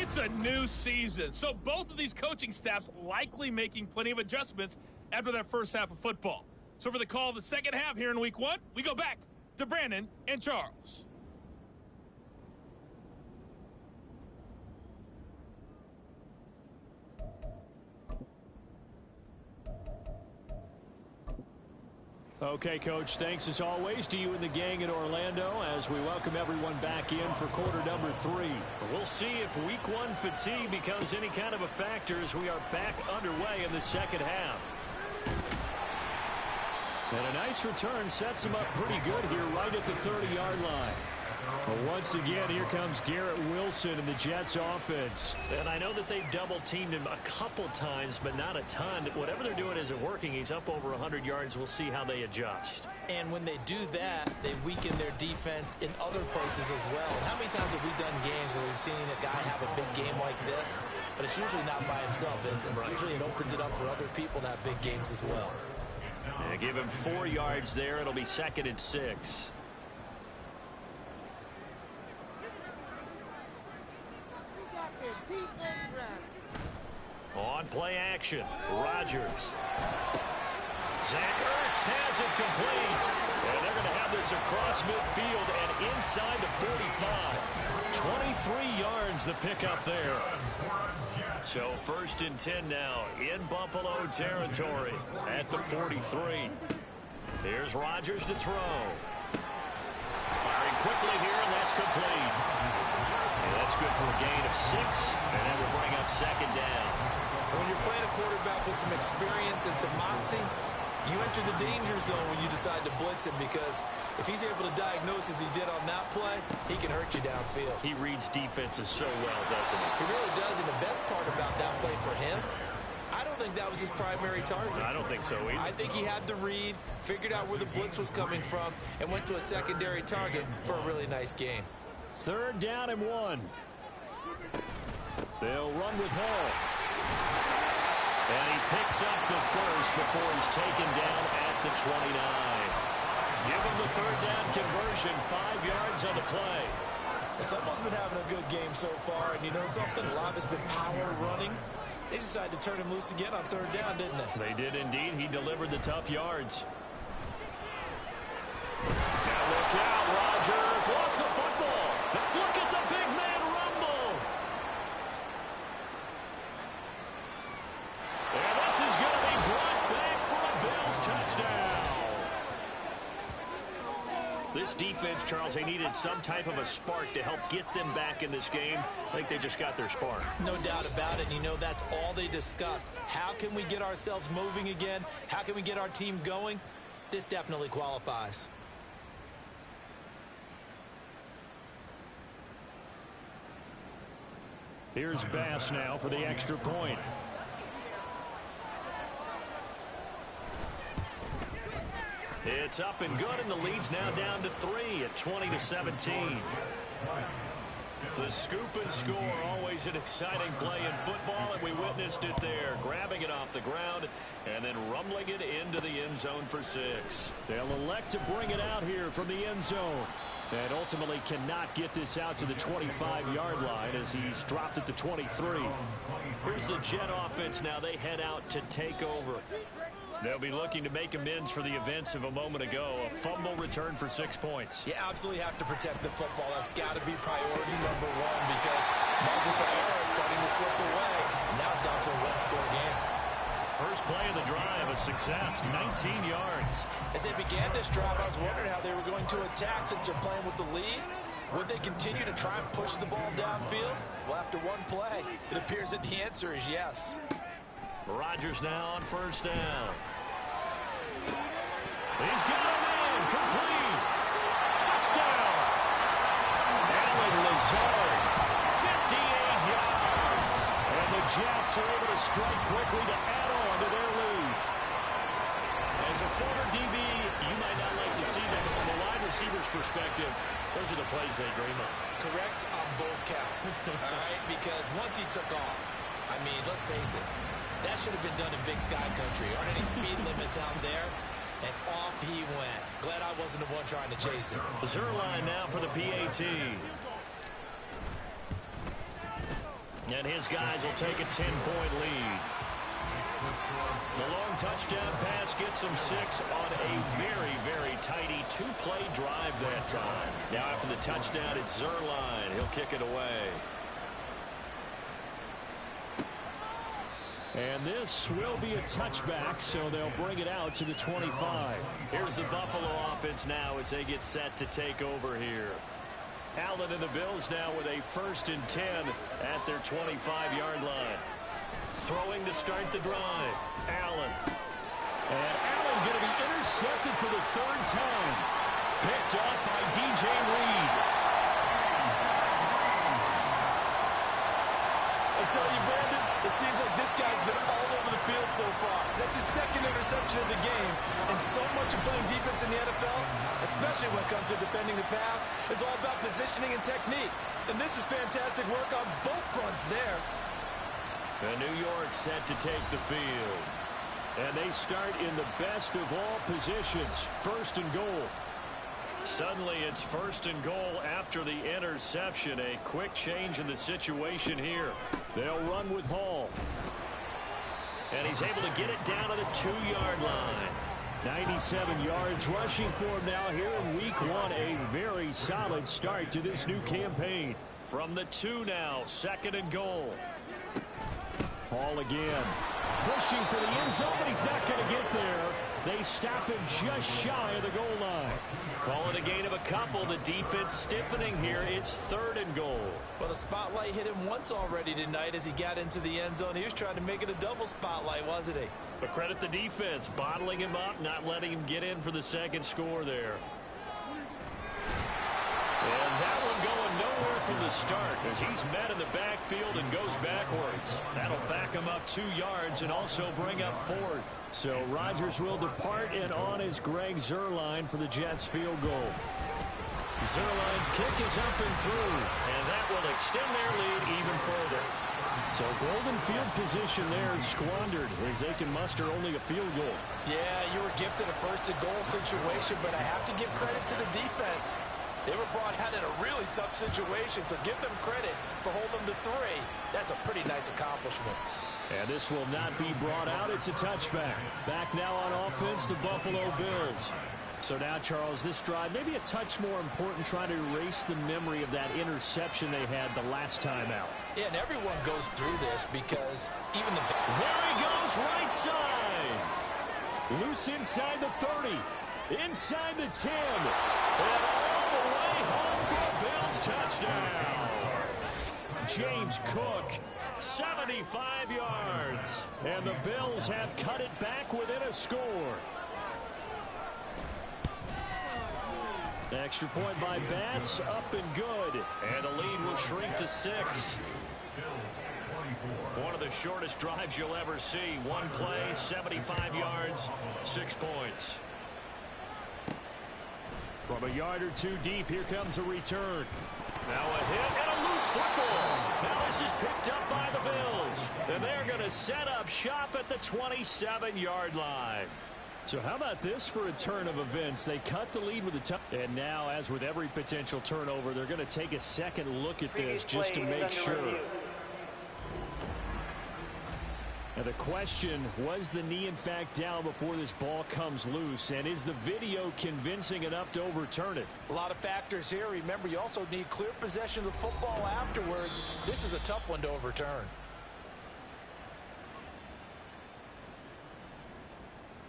It's a new season, so both of these coaching staffs likely making plenty of adjustments after their first half of football. So for the call of the second half here in Week 1, we go back to Brandon and Charles. Okay, Coach, thanks as always to you and the gang in Orlando as we welcome everyone back in for quarter number 3. We'll see if Week 1 fatigue becomes any kind of a factor as we are back underway in the second half. And a nice return sets him up pretty good here right at the 30-yard line. Well, once again, here comes Garrett Wilson in the Jets offense. And I know that they've double-teamed him a couple times, but not a ton. Whatever they're doing isn't working. He's up over 100 yards. We'll see how they adjust. And when they do that, they weaken their defense in other places as well. And how many times have we done games where we've seen a guy have a big game like this, but it's usually not by himself, is it? Right. Usually it opens it up for other people to have big games as well. Yeah, give him 4 yards there. It'll be 2nd and 6. On play action, Rodgers. Zach Ertz has it complete. And they're going to have this across midfield and inside the 45. 23 yards the pickup there. So 1st and 10 now in Buffalo territory at the 43. Here's Rodgers to throw. Firing quickly here, and that's complete. And that's good for a gain of 6, and that will bring up 2nd down. When you're playing a quarterback with some experience and some moxie, you enter the danger zone when you decide to blitz him, because if he's able to diagnose as he did on that play, he can hurt you downfield. He reads defenses so well, doesn't he? He really does, and the best part about that play for him, I don't think that was his primary target. I don't think so either. I think he had the read, figured out where the blitz was coming from, and went to a secondary target for a really nice game. 3rd down and 1. They'll run with Hall. And he picks up the first before he's taken down at the 29. Give him the 3rd down conversion, 5 yards on the play. Someone's been having a good game so far, and you know something? A lot has been power running. They decided to turn him loose again on 3rd down, didn't they? They did indeed. He delivered the tough yards. Now look out, Rodgers lost the football. Look at the big man rumble. And this is going to be brought back for a Bills touchdown. This defense, Charles, they needed some type of a spark to help get them back in this game. I think they just got their spark. No doubt about it. And you know, that's all they discussed. How can we get ourselves moving again? How can we get our team going? This definitely qualifies. Here's Bass now for the extra point. It's up and good, and the lead's now down to 3 at 20-17. The scoop and score, always an exciting play in football, and we witnessed it there. Grabbing it off the ground and then rumbling it into the end zone for 6. They'll elect to bring it out here from the end zone. And ultimately cannot get this out to the 25-yard line as he's dropped at the 23. Here's the Jet offense now. They head out to take over. They'll be looking to make amends for the events of a moment ago. A fumble return for 6 points. You absolutely have to protect the football. That's got to be priority number 1, because margin for error is starting to slip away. And now it's down to a 1-score game. First play of the drive, a success, 19 yards. As they began this drive, I was wondering how they were going to attack since they're playing with the lead. Would they continue to try and push the ball downfield? Well, after one play, it appears that the answer is yes. Rodgers now on 1st down. He's got him in, complete. Touchdown. Allen Lazard, 58 yards. And the Jets are able to strike quickly to add on to their lead. As a former DB, you might not like to see that, but from a wide receiver's perspective, those are the plays they dream of. Correct on both counts. All right, because once he took off, I mean, let's face it, that should have been done in Big Sky Country. Aren't any speed limits out there? And off he went. Glad I wasn't the one trying to chase him. Zerline now for the PAT. And his guys will take a 10-point lead. The long touchdown pass gets them 6 on a very, very tidy 2-play drive that time. Now after the touchdown, it's Zuerlein. He'll kick it away. And this will be a touchback, so they'll bring it out to the 25. Here's the Buffalo offense now as they get set to take over here. Allen and the Bills now with a 1st and 10 at their 25-yard line. Throwing to start the drive. Allen. And Allen going to be intercepted for the 3rd time. Picked off by DJ Reed. I tell you, Brandon, it seems like this guy's been all over the field so far. That's his 2nd interception of the game. And so much of playing defense in the NFL, especially when it comes to defending the pass, is all about positioning and technique. And this is fantastic work on both fronts there. And New York set to take the field. And they start in the best of all positions, 1st and goal. Suddenly it's 1st and goal after the interception. A quick change in the situation here. They'll run with Hall. And he's able to get it down to the 2-yard line. 97 yards rushing for him now here in week 1. A very solid start to this new campaign. From the 2 now, 2nd and goal. Hall again. Pushing for the end zone, but he's not going to get there. They stop him just shy of the goal line. Call it a gain of a couple. The defense stiffening here. It's 3rd and goal. Well, the spotlight hit him once already tonight as he got into the end zone. He was trying to make it a double spotlight, wasn't he? But credit the defense, bottling him up, not letting him get in for the 2nd score there. And that one going nowhere from the start as he's met in the backfield and goes backwards. That'll back him up 2 yards and also bring up 4th. So Rodgers will depart, and on is Greg Zuerlein for the Jets field goal. Zuerlein's kick is up and through, and that will extend their lead even further. So golden field position there squandered as they can muster only a field goal. Yeah, you were gifted a 1st and goal situation, but I have to give credit to the defense. They were brought out in a really tough situation, so give them credit for holding them to 3. That's a pretty nice accomplishment. And this will not be brought out. It's a touchback. Back now on offense, the Buffalo Bills. So now, Charles, this drive maybe a touch more important, trying to erase the memory of that interception they had the last time out. Yeah, and everyone goes through this because even the... There he goes, right side. Loose inside the 30. Inside the 10. And all the way home for a Bills touchdown. James Cook, 75 yards. And the Bills have cut it back within a score. Extra point by Bass, up and good. And the lead will shrink to 6. One of the shortest drives you'll ever see. One play, 75 yards, 6 points. From a yard or 2 deep, here comes a return. Now a hit and a loose football. Now this is picked up by the Bills. And they're going to set up shop at the 27-yard line. So how about this for a turn of events? They cut the lead with a touch. And now, as with every potential turnover, they're going to take a second look at this just to make sure. Now the question, was the knee in fact down before this ball comes loose? And is the video convincing enough to overturn it? A lot of factors here. Remember, you also need clear possession of the football afterwards. This is a tough one to overturn.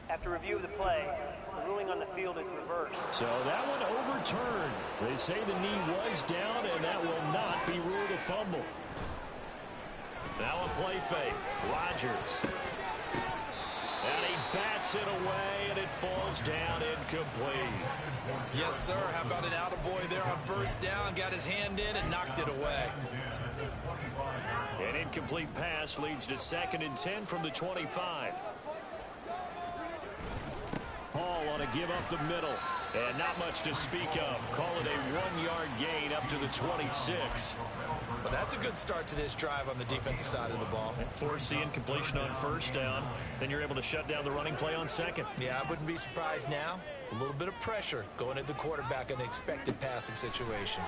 After review of the play, the ruling on the field is reversed. So that one overturned. They say the knee was down, and that will not be ruled a fumble. Now a play fake. Rodgers. And he bats it away, and it falls down incomplete. Yes, sir. How about an attaboy there on 1st down? Got his hand in and knocked it away. An incomplete pass leads to 2nd and 10 from the 25. Hall on a give up the middle. And not much to speak of. Call it a 1-yard gain up to the 26. Well, that's a good start to this drive on the defensive side of the ball. And force the incompletion on 1st down. Then you're able to shut down the running play on 2nd. Yeah, I wouldn't be surprised now. A little bit of pressure going at the quarterback in an expected passing situation.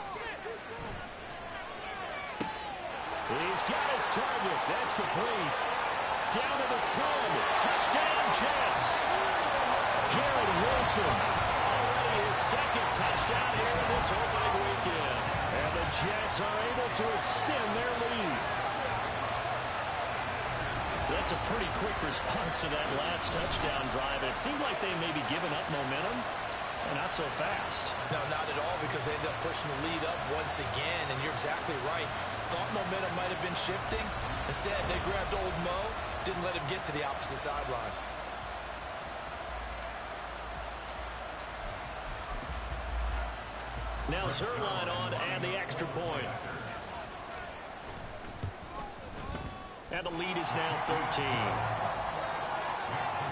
He's got his target. That's complete. Down to the 10. Touchdown, Jets. Garrett Wilson. Already his second touchdown here in this opening weekend. And the Jets are able to extend their lead. That's a pretty quick response to that last touchdown drive. It seemed like they may be giving up momentum. Not so fast. No, not at all, because they ended up pushing the lead up once again, and you're exactly right. Thought momentum might have been shifting. Instead, they grabbed old Mo, didn't let him get to the opposite sideline. Now Zerline on and the extra point. And the lead is now 13.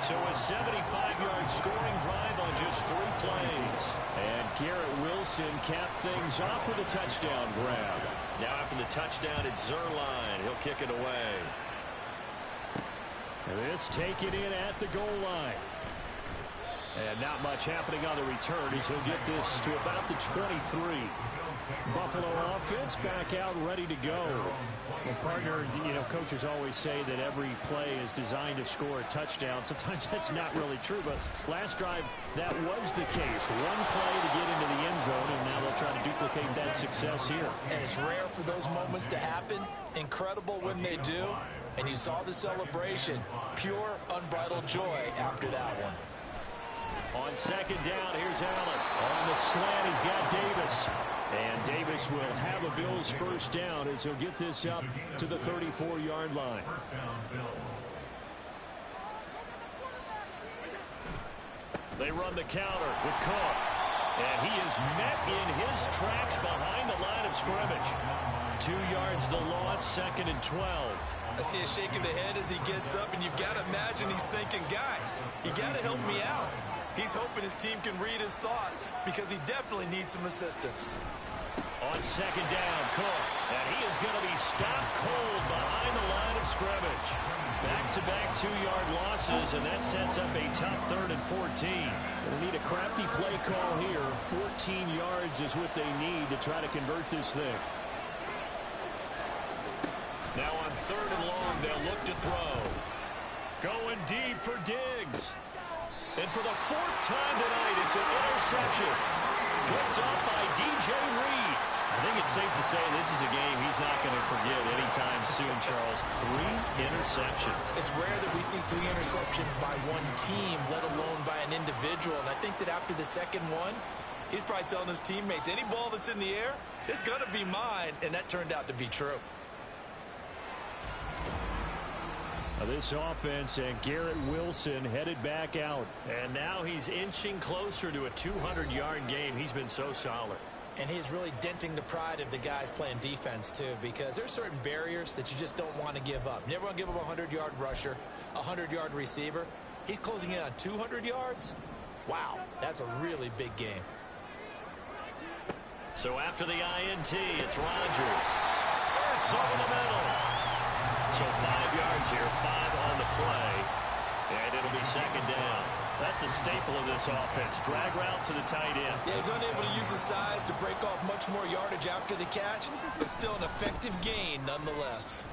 So a 75-yard scoring drive on just 3 plays. And Garrett Wilson capped things off with a touchdown grab. Now after the touchdown, it's Zerline. He'll kick it away. This taken in at the goal line. And not much happening on the return as he'll get this to about the 23. Buffalo offense back out ready to go. Well, partner, coaches always say that every play is designed to score a touchdown. Sometimes that's not really true, but last drive, that was the case. One play to get into the end zone, and now they'll try to duplicate that success here. And it's rare for those moments to happen. Incredible when they do. And you saw the celebration. Pure, unbridled joy after that one. On second down, here's Allen. On the slant, he's got Davis. And Davis will have a Bills first down as he'll get this up to the 34-yard line. They run the counter with Cook. And he is met in his tracks behind the line of scrimmage. 2 yards the loss, 2nd and 12. I see a shake of the head as he gets up, and you've got to imagine he's thinking, guys, you got to help me out. He's hoping his team can read his thoughts because he definitely needs some assistance. On second down, Cook. And he is going to be stopped cold behind the line of scrimmage. Back-to-back 2-yard losses, and that sets up a tough 3rd and 14. They need a crafty play call here. 14 yards is what they need to try to convert this thing. Now on 3rd and long, they'll look to throw. Going deep for Diggs. And for the 4th time tonight, it's an interception. Picked up by DJ Reed. I think it's safe to say this is a game he's not going to forget anytime soon, Charles. 3 interceptions. It's rare that we see 3 interceptions by one team, let alone by an individual. And I think that after the second one, he's probably telling his teammates, any ball that's in the air, it's going to be mine. And that turned out to be true. This offense and Garrett Wilson headed back out. And now he's inching closer to a 200-yard game. He's been so solid. And he's really denting the pride of the guys playing defense, too, because there's certain barriers that you just don't want to give up. Never want to give up a 100-yard rusher, a 100-yard receiver. He's closing in on 200 yards. Wow, that's a really big game. So after the INT, it's Rodgers. It's over the middle. So 5 yards here, 5 on the play, and it'll be 2nd down. That's a staple of this offense. Drag route to the tight end. Yeah, he's unable to use his size to break off much more yardage after the catch, but still an effective gain nonetheless.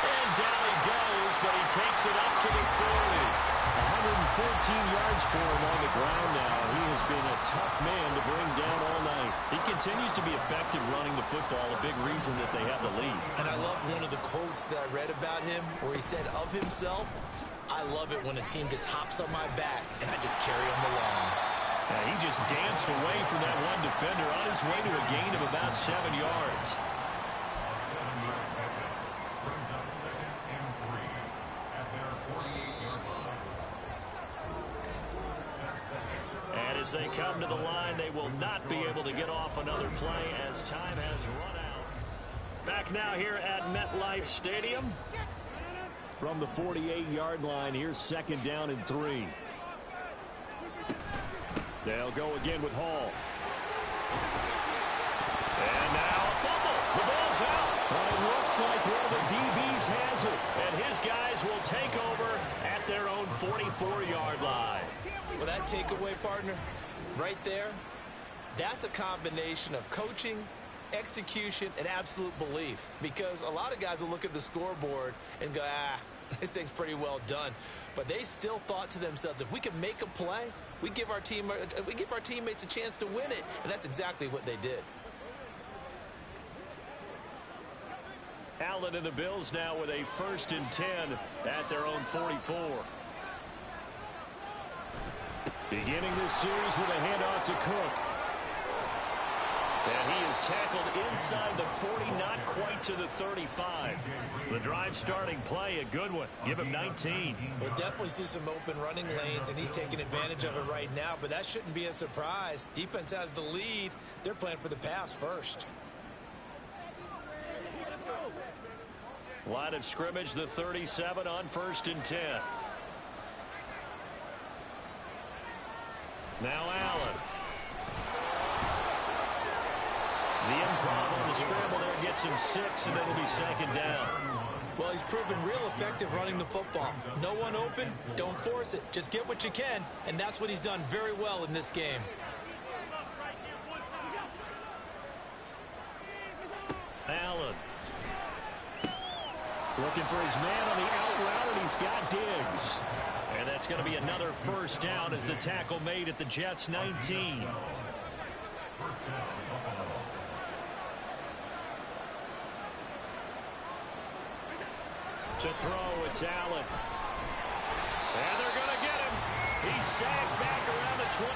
And down he goes, but he takes it up to the 40. 114 yards for him on the ground now. He has been a tough man to bring down all night. He continues to be effective running the football, a big reason that they have the lead. And I love one of the quotes that I read about him where he said of himself, I love it when a team just hops on my back and I just carry them along. He just danced away from that one defender on his way to a gain of about 7 yards. As they come to the line, they will not be able to get off another play as time has run out. Back now here at MetLife Stadium. From the 48-yard line, here's 2nd down and 3. They'll go again with Hall. And now a fumble. The ball's out. But it looks like one of the DBs has it. And his guys will take over at their own 44-yard line. Well, that takeaway, partner, right there, that's a combination of coaching execution, and absolute belief. Because a lot of guys will look at the scoreboard and go, this thing's pretty well done. But they still thought to themselves, if we can make a play, we give our teammates a chance to win it. And that's exactly what they did. Allen and the Bills now with a 1st and 10 at their own 44. Beginning this series with a handoff to Cook. And he is tackled inside the 40, not quite to the 35. The drive starting play, a good one. Give him 19. We'll definitely see some open running lanes, and he's taking advantage of it right now, but that shouldn't be a surprise. Defense has the lead. They're playing for the pass first. Line of scrimmage, the 37 on 1st and 10. Now Allen. The improv on the scramble there gets him 6, and it'll be 2nd down. Well, he's proven real effective running the football. No one open, don't force it. Just get what you can, and that's what he's done very well in this game. Allen. Looking for his man on the out route, and he's got Diggs. And that's going to be another 1st down as the tackle made at the Jets' 19. To throw, it's Allen. And they're going to get him. He's sacked back around the 28.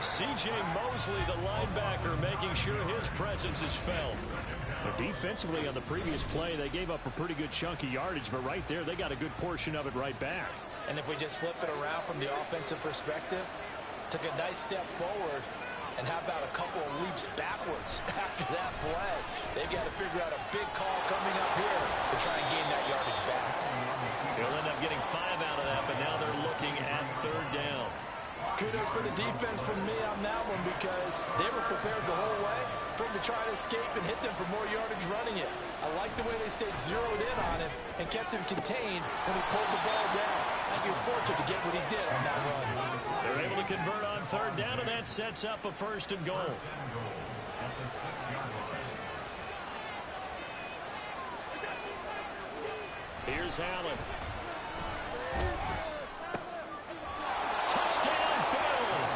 C.J. Mosley, the linebacker, making sure his presence is felt. But defensively on the previous play, they gave up a pretty good chunk of yardage, but right there, they got a good portion of it right back. And if we just flip it around from the offensive perspective, took a nice step forward, and how about a couple of leaps backwards after that play? They've got to figure out a big call coming up here to try and gain that yardage back. They'll end up getting 5 out of that, but now they're looking at 3rd down. Kudos for the defense from me on that one, because they were prepared the whole way for him to try to escape and hit them for more yardage running it. I like the way they stayed zeroed in on him and kept him contained when he pulled the ball down. I think he was fortunate to get what he did on that run. They're able to convert on 3rd down, and that sets up a 1st and goal. Here's Allen. Touchdown, Bills!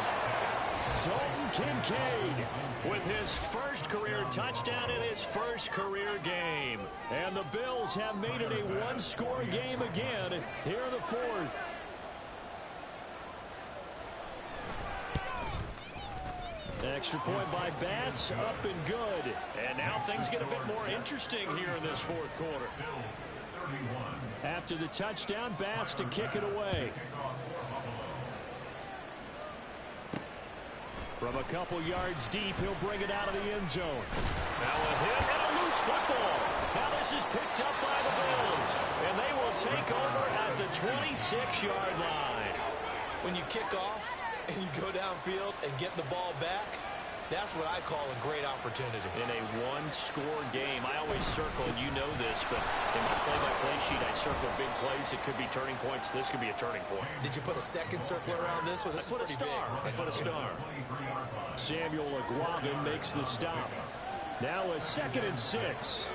Dalton Kincaid with his 1st career touchdown in his 1st career game. And the Bills have made it a 1-score game again here in the 4th. Extra point by Bass, up and good. And now things get a bit more interesting here in this 4th quarter. After the touchdown, Bass to kick it away. From a couple yards deep, he'll bring it out of the end zone. Now a hit and a loose football. Now this is picked up by the Bills, and they will take over at the 26-yard line. When you kick off and you go downfield and get the ball back, that's what I call a great opportunity. In a 1-score game, I always circle, and you know this, but in my play-by-play sheet, I circle big plays. It could be turning points. This could be a turning point. Did you put a second circle around this one? This is pretty big. I put a star. Samuel Aguavin makes the stop. Now a 2nd and 6.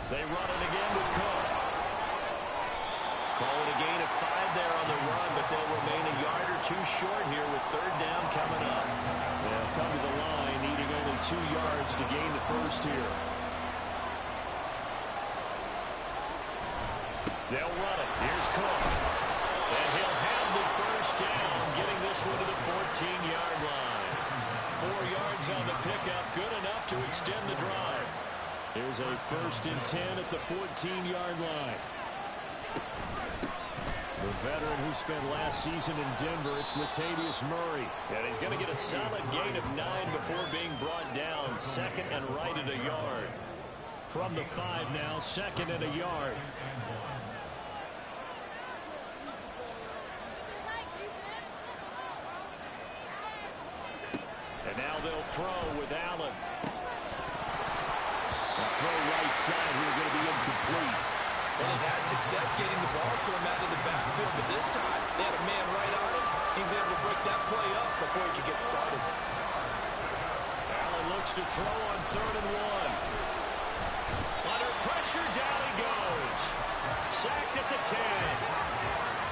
They run it again with Cook. Call it a gain of 5 there on the run, but they'll remain a yard or 2 short here with 3rd down coming up. They'll come to the line, needing only 2 yards to gain the 1st here. They'll run it. Here's Cook. And he'll have the 1st down, getting this one to the 14-yard line. 4 yards on the pickup, good enough to extend the drive. Here's a 1st and 10 at the 14-yard line. The veteran who spent last season in Denver, it's Latavius Murray. And he's going to get a solid gain of 9 before being brought down. 2nd and right at a yard. From the 5 now, 2nd and a yard. And now they'll throw with Allen. The throw right side here going to be incomplete. Well, they've had success getting the ball to him out of the backfield, but this time they had a man right on him. He was able to break that play up before he could get started. looks to throw on 3rd and 1. Under pressure, down he goes. Sacked at the 10.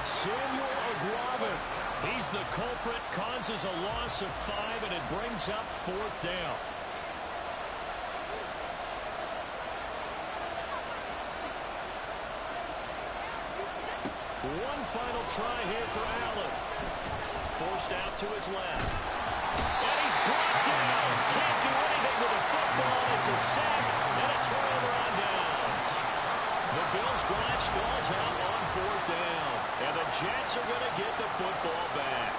Samuel Aguavin. He's the culprit, causes a loss of 5, and it brings up 4th down. One final try here for Allen. Forced out to his left. And he's brought down. Can't do anything with the football. It's a sack and a turnover on downs. The Bills' drive stalls out on 4th down. And the Jets are going to get the football back.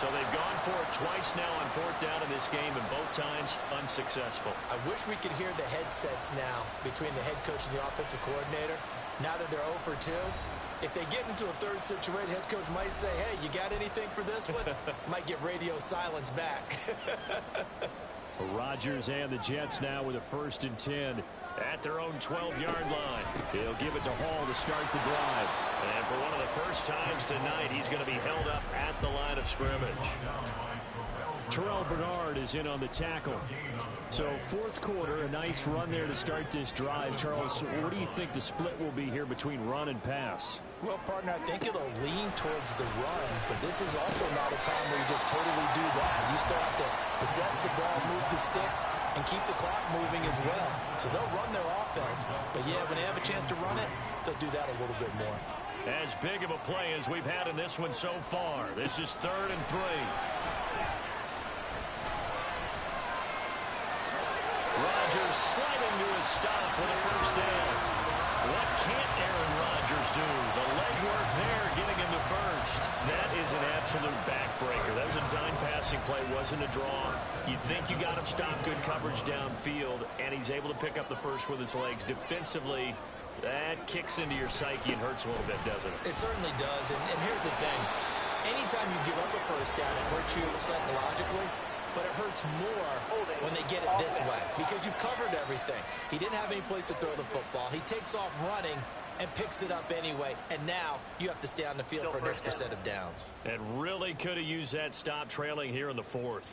So they've gone for it twice now on 4th down in this game, and both times unsuccessful. I wish we could hear the headsets now between the head coach and the offensive coordinator. Now that they're 0 for 2. If they get into a third situation, head coach might say, hey, you got anything for this one? Might get radio silence back. Rodgers and the Jets now with a 1st and 10 at their own 12-yard line. He'll give it to Hall to start the drive. And for one of the first times tonight, he's going to be held up at the line of scrimmage. Terrell Bernard is in on the tackle. So 4th quarter, a nice run there to start this drive. Charles, what do you think the split will be here between run and pass? Well, partner, I think it'll lean towards the run, but this is also not a time where you just totally do that. You still have to possess the ball, move the sticks, and keep the clock moving as well. So they'll run their offense, but yeah, when they have a chance to run it, they'll do that a little bit more. As big of a play as we've had in this one so far. This is 3rd and 3. Rodgers sliding to a stop with a 1st down. What can't Aaron Rodgers do? The legwork there getting him to 1st. That is an absolute backbreaker. That was a design passing play, wasn't a draw. You think you got him stopped, good coverage downfield, and he's able to pick up the 1st with his legs. Defensively, that kicks into your psyche and hurts a little bit, doesn't it? It certainly does, and here's the thing. Anytime you give up a 1st down, it hurts you psychologically. But it hurts more when they get it this way because you've covered everything. He didn't have any place to throw the football. He takes off running and picks it up anyway. And now you have to stay on the field for an extra set of downs. And really could have used that stop trailing here in the 4th.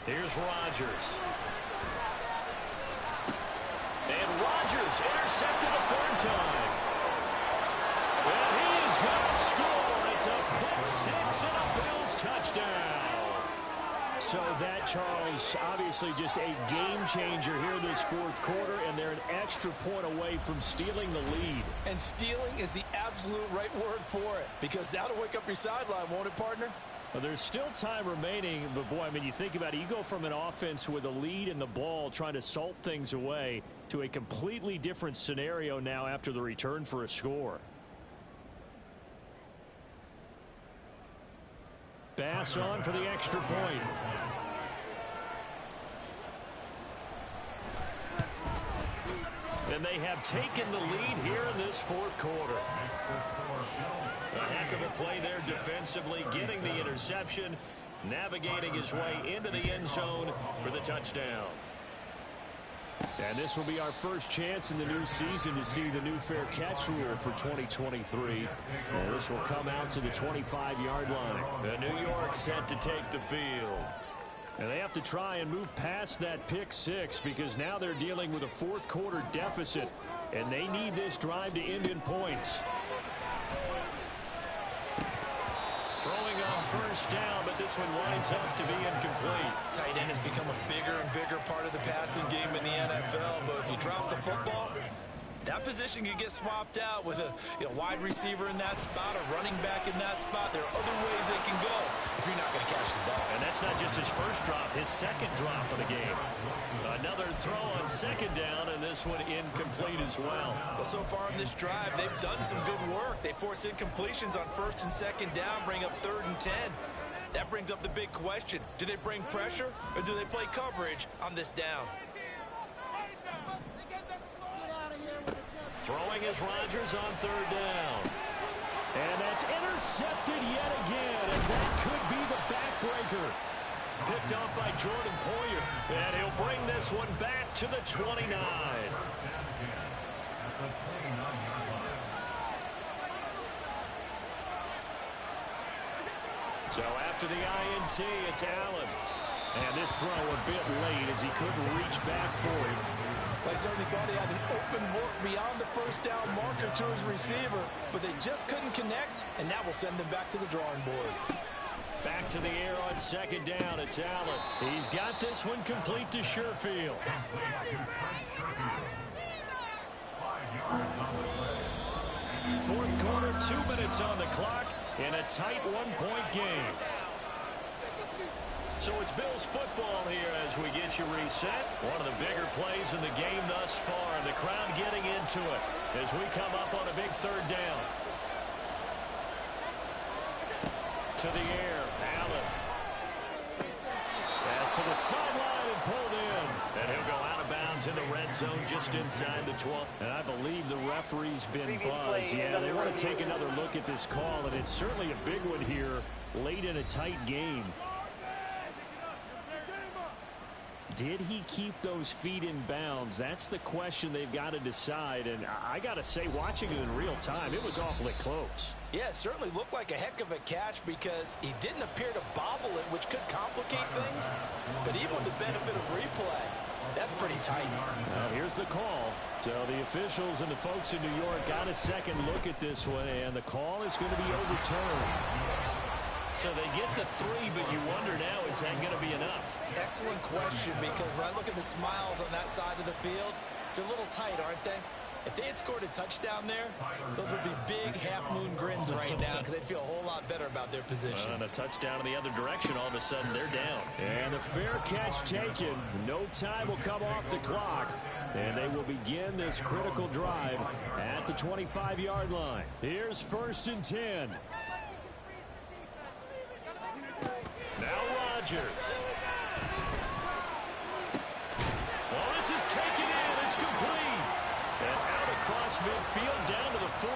Here's Rodgers. And Rodgers intercepted a 3rd time. And he is going to score. It's a pick 6 and a Bills touchdown. So that, Charles, obviously just a game changer here this 4th quarter, and they're an extra point away from stealing the lead. And stealing is the absolute right word for it because that'll wake up your sideline, won't it, partner? Well, there's still time remaining, but boy, I mean, you think about it, you go from an offense with a lead in the ball trying to salt things away to a completely different scenario now after the return for a score. Bass on for the extra point. And they have taken the lead here in this 4th quarter. A heck of a play there defensively, getting the interception, navigating his way into the end zone for the touchdown. And this will be our first chance in the new season to see the new fair catch rule for 2023. And this will come out to the 25-yard line. The New York set to take the field. And they have to try and move past that pick 6 because now they're dealing with a 4th quarter deficit. And they need this drive to end in points. Throwing on 1st down, but this one winds up to be incomplete. Tight end has become a bigger and bigger part of the passing game in the NFL, but if you drop the football, that position can get swapped out with a wide receiver in that spot, a running back in that spot. There are other ways they can go if you're not going to catch the ball. And that's not just his 1st drop, his 2nd drop of the game. Another throw on 2nd down, and this one incomplete as well. Well, so far in this drive, they've done some good work. They force incompletions on 1st and 2nd down, bring up 3rd and 10. That brings up the big question. Do they bring pressure, or do they play coverage on this down? Throwing is Rodgers on 3rd down. And that's intercepted yet again, and that could be the backbreaker. Picked off by Jordan Poyer, and he'll bring this one back to the 29. So after the INT, it's Allen. And this throw a bit late as he couldn't reach back for him. They certainly thought he had an open look beyond the first down marker to his receiver, but they just couldn't connect, and that will send them back to the drawing board. Back to the air on second down, it's Allen. He's got this one complete to Sherfield. Fourth quarter, 2 minutes on the clock in a tight one-point game. So it's Bills football here as we get you reset. One of the bigger plays in the game thus far. The crowd getting into it as we come up on a big third down. To the air, Allen. Pass to the sideline and pulled in. And he'll go out of bounds in the red zone just inside the 12. And I believe the referee's been buzzed. Yeah, they want to take another look at this call, and it's certainly a big one here late in a tight game. Did he keep those feet in bounds? That's the question they've got to decide. And I got to say, watching it in real time, it was awfully close. Yeah, it certainly looked like a heck of a catch because he didn't appear to bobble it, which could complicate things. But even with the benefit of replay, that's pretty tight. Well, here's the call. So the officials and the folks in New York got a second look at this one, and the call is going to be overturned. So they get the 3, but you wonder now, is that going to be enough? Excellent question, because when I look at the smiles on that side of the field, they're a little tight, aren't they? If they had scored a touchdown there, those would be big half-moon grins right now because they'd feel a whole lot better about their position. And a touchdown in the other direction, all of a sudden they're down. And a fair catch taken. No time will come off the clock. And they will begin this critical drive at the 25-yard line. Here's 1st and 10. Now Rodgers. Well, this is taken in. It's complete. And out across midfield down to the 45.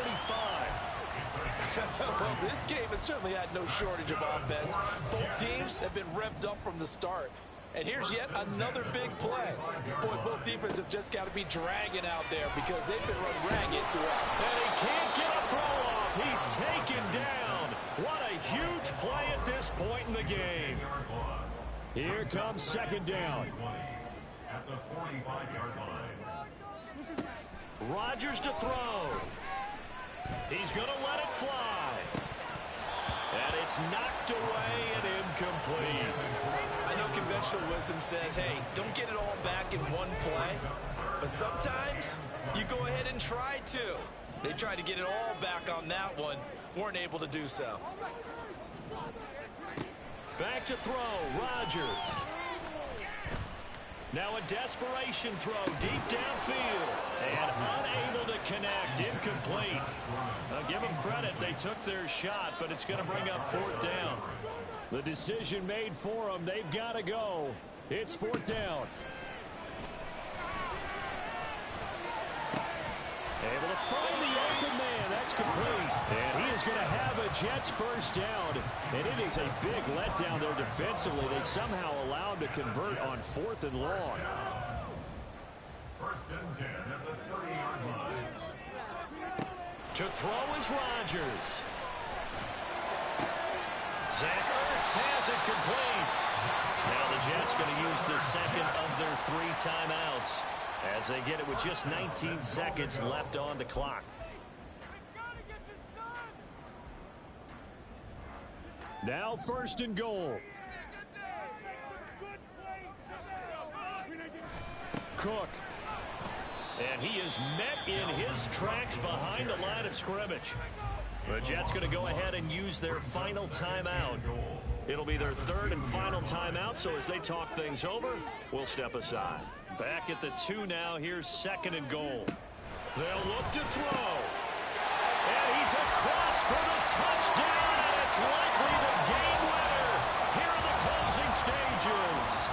Well, this game has certainly had no shortage of offense. Both teams have been revved up from the start. And here's yet another big play. Boy, both defenses have just got to be dragging out there because they've been run ragged throughout. And he can't get a throw off. He's taken down. What a huge play at this point in the game. Here comes second down. At the 45-yard line. Rodgers to throw. He's going to let it fly. And it's knocked away and incomplete. I know conventional wisdom says, hey, don't get it all back in one play. But sometimes you go ahead and try to. They tried to get it all back on that one. Weren't able to do so. Back to throw, Rodgers. Now a desperation throw deep downfield. And unable to connect, incomplete. I'll give them credit, they took their shot, but it's going to bring up 4th down. The decision made for them, they've got to go. It's 4th down. Able to find the open man. That's complete. And he is going to have a Jets first down. And it is a big letdown there defensively. They somehow allowed to convert on 4th and long. 1st and 10 at the 30-yard line. To throw is Rodgers. Zach Ertz has it complete. Now the Jets going to use the second of their 3 timeouts as they get it with just 19 seconds left on the clock. Now 1st and goal. Cook. And he is met in his tracks behind the line of scrimmage. The Jets going to go ahead and use their final timeout. It'll be their 3rd and final timeout, so as they talk things over, we'll step aside. Back at the 2 now, here's 2nd and goal. They'll look to throw. And he's across for the touchdown, and it's likely the game winner here in the closing stages.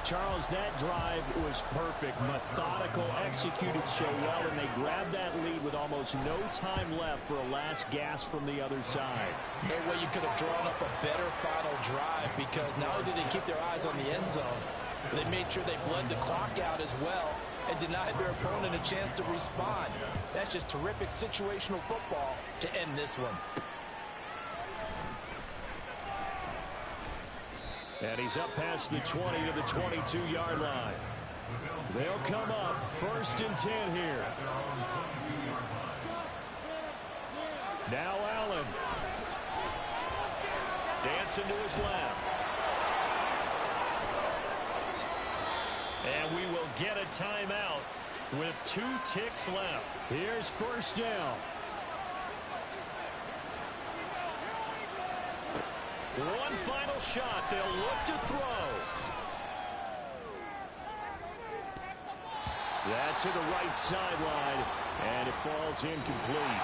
Charles, that drive was perfect, methodical, executed so well, and they grabbed that lead with almost no time left for a last gasp from the other side. No way you could have drawn up a better final drive, because not only did they keep their eyes on the end zone, but they made sure they bled the clock out as well and denied their opponent a chance to respond. That's just terrific situational football to end this one. And he's up past the 20 to the 22-yard line. They'll come up 1st and 10 here. Now Allen. Dancing to his left. And we will get a timeout with 2 ticks left. Here's 1st down. One final shot. They'll look to throw. That's to the right sideline, and it falls incomplete.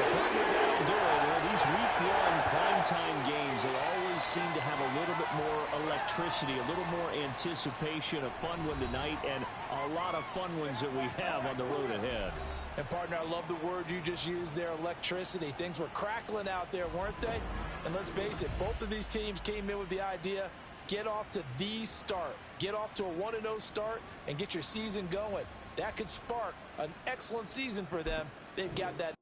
That'll do it. Well, these week 1 primetime games, they always seem to have a little bit more electricity, a little more anticipation. A fun one tonight, and a lot of fun ones that we have on the road ahead. And, partner, I love the word you just used there, electricity. Things were crackling out there, weren't they? And let's face it, both of these teams came in with the idea, get off to the start. Get off to a 1-0 start and get your season going. That could spark an excellent season for them. They've got that.